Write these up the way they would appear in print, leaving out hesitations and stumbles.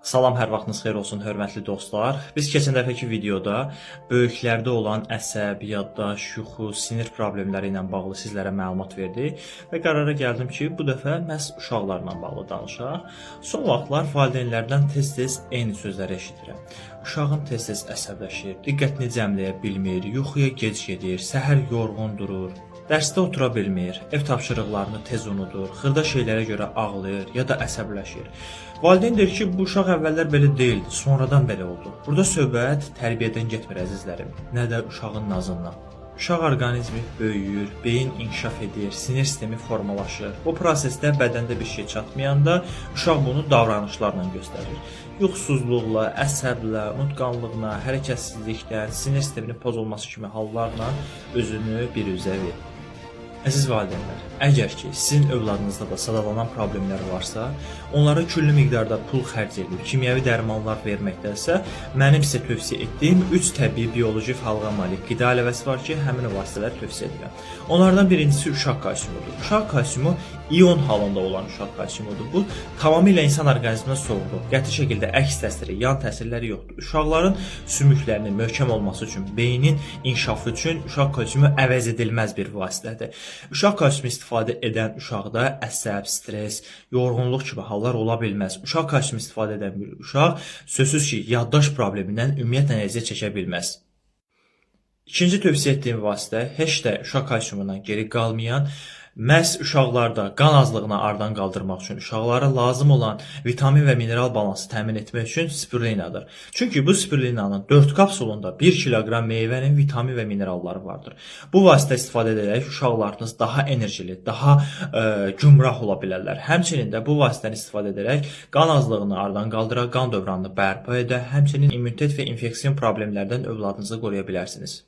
Salam, hər vaxtınız xeyir olsun, hörmətli dostlar. Biz keçən dəfəki videoda böyüklərdə olan əsəb, yaddaş, yuxu, sinir problemləri ilə bağlı sizlərə məlumat verdik və qərara gəldim ki, bu dəfə məhz uşaqlarla bağlı danışaq. Son vaxtlar valideynlərdən tez-tez eyni sözləri eşidirəm. Uşağım tez-tez əsəbləşir, diqqətini cəmləyə bilmir, yuxuya gec gedir, səhər yorğun durur. Dərsdə otura bilmir, ev tapşırıqlarını tez unudur, xırda şeylərə görə ağlayır ya da əsəbləşir. Valideyn deyir ki, bu uşaq əvvəllər belə deyildi, sonradan belə oldu. Burada söhbət tərbiyədən getmir əzizlərim, nə də uşağın nazından. Uşaq orqanizmi böyüyür, beyin inkişaf edir, sinir sistemi formalaşır. Bu prosesdə bədəndə bir şey çatmayanda uşaq bunu davranışlarla göstərir. Yuxusuzluqla, əsəblə, unutqanlıqla, hərəkətsizlikdən, sinir sisteminin pozulması kimi hallarla özünü bir üzə verir. Əziz valideynlər, əgər ki, sizin övladınızda da sadalanan problemlər varsa, onlara küllü miqdarda pul xərc edib, kimyəvi dərmanlar verməkdənsə, mənim sizə tövsiyə etdiyim 3 təbii bioloji fəallığa malik qida əlavəsi var ki, həmin o vasitələri tövsiyə edirəm. Onlardan birincisi uşaq kalsiumudur. Uşaq kalsiumu ion halında olan uşaq kalsiumudur. Bu tamamilə insan orqanizminə soğudur. Qəti şəkildə əks təsiri, yan təsirləri yoxdur. Uşaqların sümüklərinin möhkəm olması üçün, beynin inkişafı üçün uşaq kalsiumu əvəz edilməz bir vasitədir. Uşaq kalsiumu istifadə edən uşaqda əsəb, stres, yorğunluq kimi hallar ola bilməz. Uşaq kalsiumu istifadə edən bir uşaq sözsüz ki, yaddaş problemindən ümumiyyətlə əziyyət çəkə bilməz. İkinci tövsiyə etdiyim vasitə heç də uşaq kalsiumundan geri qalmayan, məhz uşaqlarda qan azlığını aradan qaldırmaq üçün, uşaqlara lazım olan vitamin və mineral balansı təmin etmək üçün spirulinadır. Çünki bu spirulinanın 4 kapsulunda 1 kiloqram meyvənin vitamin və mineralları vardır. Bu vasitə istifadə edərək uşaqlarınız daha enerjili, daha gümrah ola bilərlər. Həmçinin də bu vasitəni istifadə edərək qan azlığını aradan qaldıra, qan dövranını bərpa edə, həmçinin immunitet və infeksiyon problemlərdən övladınızı qoruya bilərsiniz.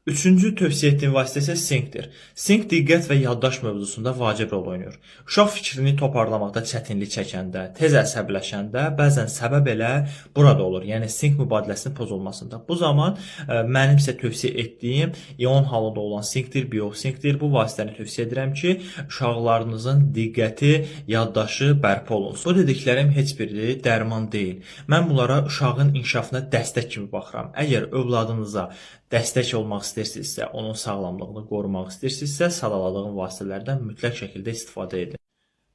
Üçüncü tövsiyə etdiyim vasitə isə sinkdir. Sink diqqət və yaddaş mövzusunda vacib rol oynayır. Uşaq fikrini toparlamaqda çətinlik çəkəndə, tez əsəbləşəndə, bəzən səbəb elə burada olur. Yəni sink mübadiləsinin pozulmasında. Bu zaman mənim sizə tövsiyə etdiyim ion halında olan sinkdir, biosinkdir. Bu vasitəni tövsiyə edirəm ki, uşaqlarınızın diqqəti, yaddaşı bərpa olunsun. Bu dediklərim heç biri dərman deyil. Mən bunlara uşağın inkişafına dəstək kimi baxıram. Əgər övladınıza dəstək olmaq istəyirsinizsə, onun sağlamlığını qorumaq istəyirsinizsə, sadaladığım vasitələrdən mütləq şəkildə istifadə edin.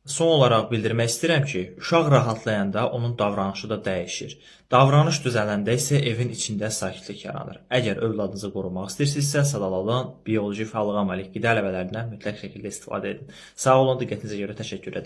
Son olaraq bildirmək istəyirəm ki, uşaq rahatlayanda onun davranışı da dəyişir. Davranış düzələndə isə evin içində sakitlik yaranır. Əgər övladınızı qorumaq istəyirsinizsə, sadalanan bioloji fəallığa malik qida əlavələrindən mütləq şəkildə istifadə edin. Sağ olun, diqqətinizə görə təşəkkür edirəm.